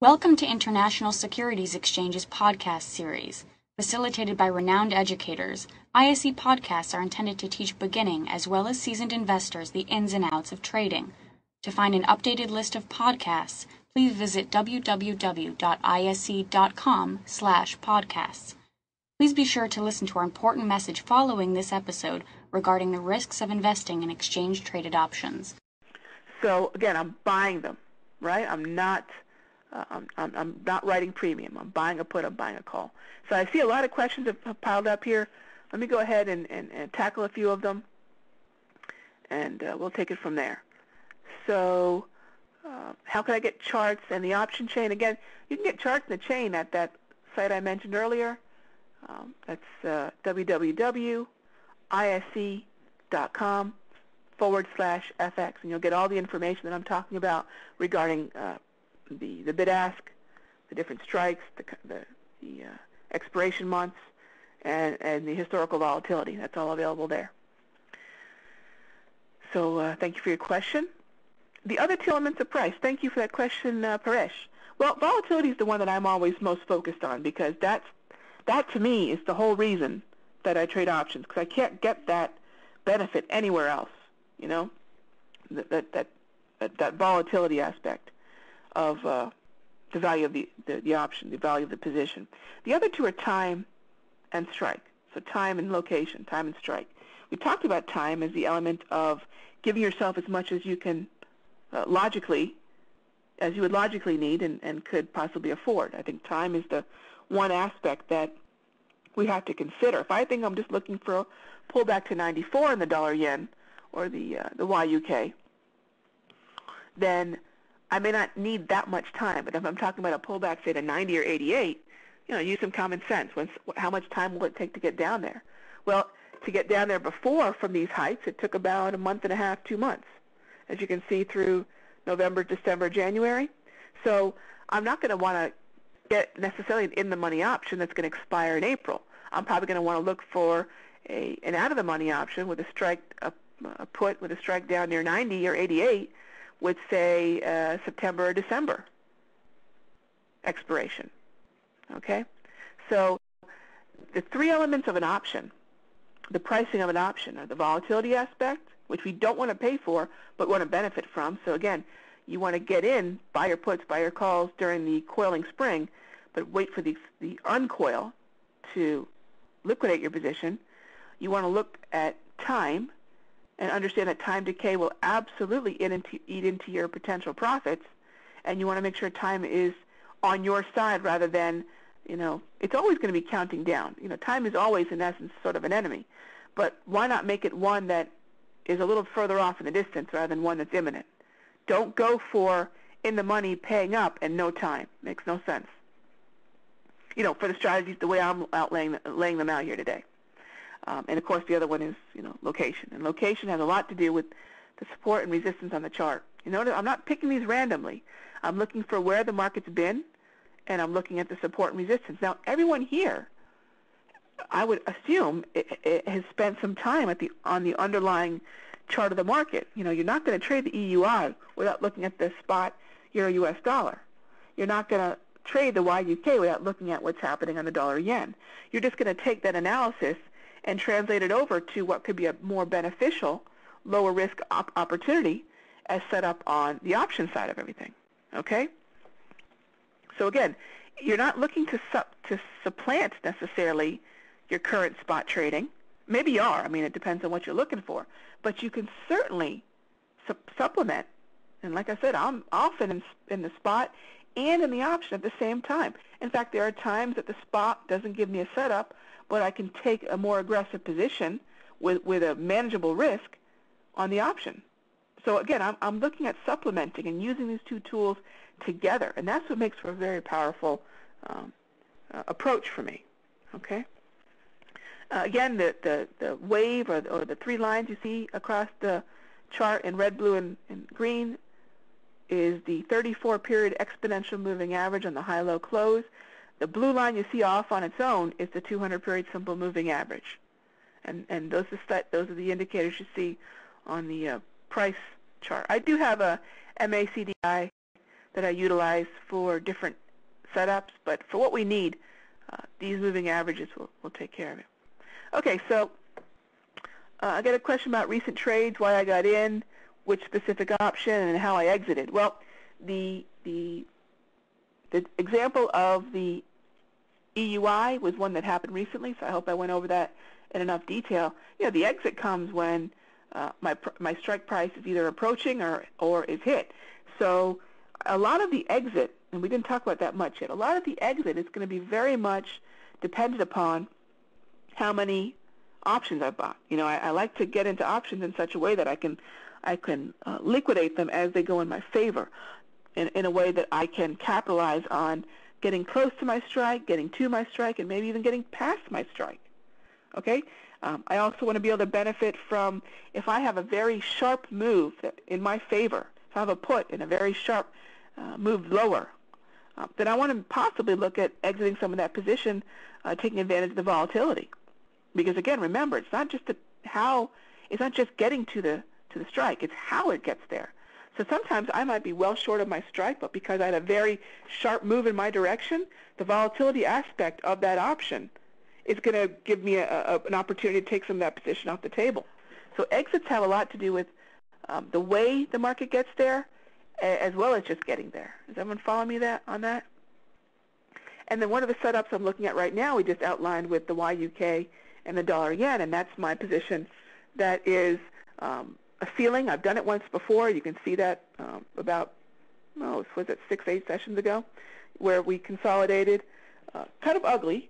Welcome to International Securities Exchange's podcast series. Facilitated by renowned educators, ISE podcasts are intended to teach beginning as well as seasoned investors the ins and outs of trading. To find an updated list of podcasts, please visit www.ise.com/podcasts. Please be sure to listen to our important message following this episode regarding the risks of investing in exchange-traded options. So again, I'm buying them, right? I'm not writing premium. I'm buying a put, I'm buying a call. So I see a lot of questions have piled up here. Let me go ahead and tackle a few of them, and we'll take it from there. So how can I get charts and the option chain? Again, you can get charts in the chain at that site I mentioned earlier. That's www.ise.com/FX, and you'll get all the information that I'm talking about regarding the bid-ask, the different strikes, the expiration months, and the historical volatility. That's all available there. So thank you for your question. The other two elements of price. Thank you for that question, Paresh. Well, volatility is the one that I'm always most focused on, because that to me is the whole reason that I trade options, because I can't get that benefit anywhere else. You know, that volatility aspect of the value of the option, the value of the position. The other two are time and strike. So time and location, time and strike. We talked about time as the element of giving yourself as much as you can logically, as you would logically need and could possibly afford. I think time is the one aspect that we have to consider. If I think I'm just looking for a pullback to 94 in the dollar-yen or the YUK, then I may not need that much time. But if I'm talking about a pullback, say, to 90 or 88, use some common sense. How much time will it take to get down there? Well, to get down there before from these heights, it took about a month and a half, 2 months, as you can see through November, December, January. So I'm not going to want to get necessarily an in-the-money option that's going to expire in April. I'm probably going to want to look for an out-of-the-money option with a strike, a put with a strike down near 90 or 88 with, say, September or December expiration. Okay? So the three elements of an option, the pricing of an option, are the volatility aspect, which we don't want to pay for but want to benefit from. So again, you want to get in, buy your puts, buy your calls during the coiling spring, but wait for the uncoil to liquidate your position. You want to look at time and understand that time decay will absolutely eat into your potential profits, and you want to make sure time is on your side rather than, it's always going to be counting down. Time is always, in essence, sort of an enemy. But why not make it one that is a little further off in the distance rather than one that's imminent? Don't go for in the money paying up and no time. Makes no sense. For the strategies, the way I'm laying them out here today. And of course, the other one is, location. And location has a lot to do with the support and resistance on the chart. I'm not picking these randomly. I'm looking for where the market's been, and I'm looking at the support and resistance. Now, everyone here, I would assume, it has spent some time on the underlying chart of the market. You're not going to trade the EUI without looking at the spot euro-US dollar. You're not going to trade the YUK without looking at what's happening on the dollar-yen. You're just going to take that analysis and translate it over to what could be a more beneficial, lower risk opportunity as set up on the option side of everything. Okay? So again, you're not looking to supplant necessarily your current spot trading. Maybe you are. It depends on what you're looking for. But you can certainly supplement. And like I said, I'm often in the spot and in the option at the same time. In fact, there are times that the spot doesn't give me a setup, but I can take a more aggressive position with a manageable risk on the option. So again, I'm looking at supplementing and using these two tools together, and that's what makes for a very powerful approach for me. Okay. Again, the wave or the three lines you see across the chart in red, blue, and green is the 34-period exponential moving average on the high-low close. The blue line you see off on its own is the 200-period simple moving average. And those are the indicators you see on the price chart. I do have a MACDI that I utilize for different setups, but for what we need, these moving averages will take care of it. Okay, so I got a question about recent trades, why I got in, which specific option, and how I exited. Well, the example of the EUI was one that happened recently, so I hope I went over that in enough detail. You know, the exit comes when my strike price is either approaching or is hit. So a lot of the exit, and we didn't talk about that much yet, a lot of the exit is going to be very much dependent upon how many options I bought. You know, I like to get into options in such a way that I can liquidate them as they go in my favor, in a way that I can capitalize on getting close to my strike, getting to my strike, and maybe even getting past my strike. Okay? I also want to be able to benefit from if I have a very sharp move in my favor, if I have a put in a very sharp move lower, then I want to possibly look at exiting some of that position, taking advantage of the volatility. Because again, remember, it's not just it's not just getting to the strike, it's how it gets there. So sometimes I might be well short of my strike, but because I had a very sharp move in my direction, the volatility aspect of that option is going to give me an opportunity to take some of that position off the table. So exits have a lot to do with the way the market gets there, as well as just getting there. Does everyone follow me on that? And then one of the setups I'm looking at right now, we just outlined with the YUK and the dollar yen, and that's my position. That is a ceiling. I've done it once before. You can see that about, was it 6-8 sessions ago, where we consolidated, kind of ugly,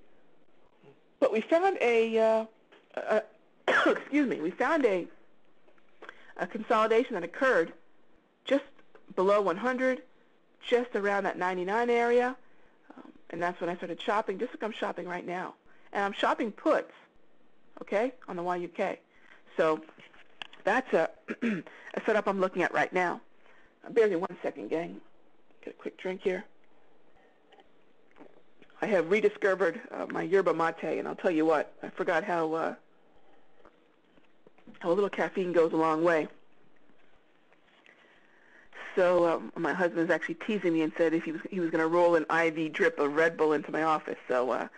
but we found excuse me, we found a consolidation that occurred just below 100, just around that 99 area, and that's when I started shopping, just like I'm shopping right now. And I'm shopping puts, okay, on the YUK. So that's a setup I'm looking at right now. Bear with me 1 second, gang. Get a quick drink here. I have rediscovered my yerba mate, and I'll tell you what, I forgot how a little caffeine goes a long way. So my husband was actually teasing me and said if he was going to roll an IV drip of Red Bull into my office. So I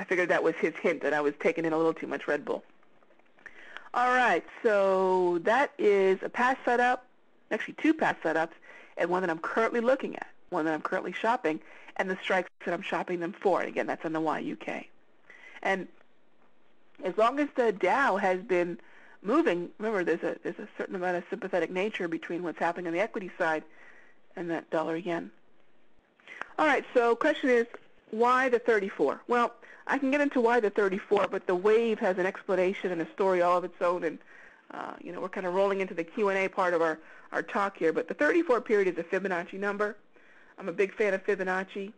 figured that was his hint that I was taking in a little too much Red Bull. All right, so that is a past setup, actually two past setups, and one that I'm currently looking at, one that I'm currently shopping, and the strikes that I'm shopping them for. And again, that's on the YUK. And as long as the Dow has been moving, remember there's a certain amount of sympathetic nature between what's happening on the equity side and that dollar yen. All right, so question is, why the 34? Well, I can get into why the 34, but the wave has an explanation and a story all of its own, and you know, we're kind of rolling into the Q&A part of our talk here. But the 34 period is a Fibonacci number. I'm a big fan of Fibonacci.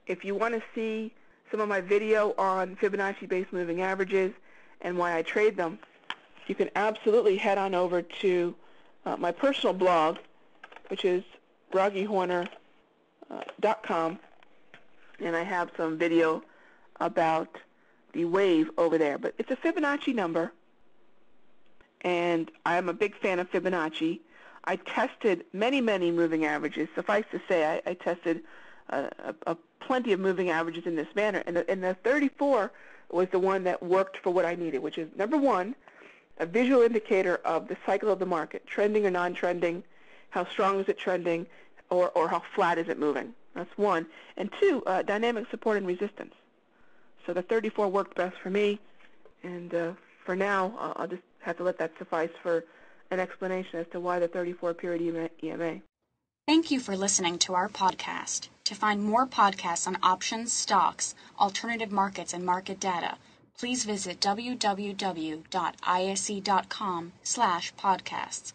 If you want to see some of my video on Fibonacci-based moving averages and why I trade them, you can absolutely head on over to my personal blog, which is RagheeHorner.com, and I have some video about the wave over there. But it's a Fibonacci number, and I am a big fan of Fibonacci. I tested many, many moving averages. Suffice to say, I tested plenty of moving averages in this manner, and the 34 was the one that worked for what I needed, which is, number one, a visual indicator of the cycle of the market, trending or non-trending, how strong is it trending, or how flat is it moving. That's one. And two, dynamic support and resistance. So the 34 worked best for me, and for now, I'll just have to let that suffice for an explanation as to why the 34 period EMA. Thank you for listening to our podcast. To find more podcasts on options, stocks, alternative markets, and market data, please visit www.ise.com/podcasts.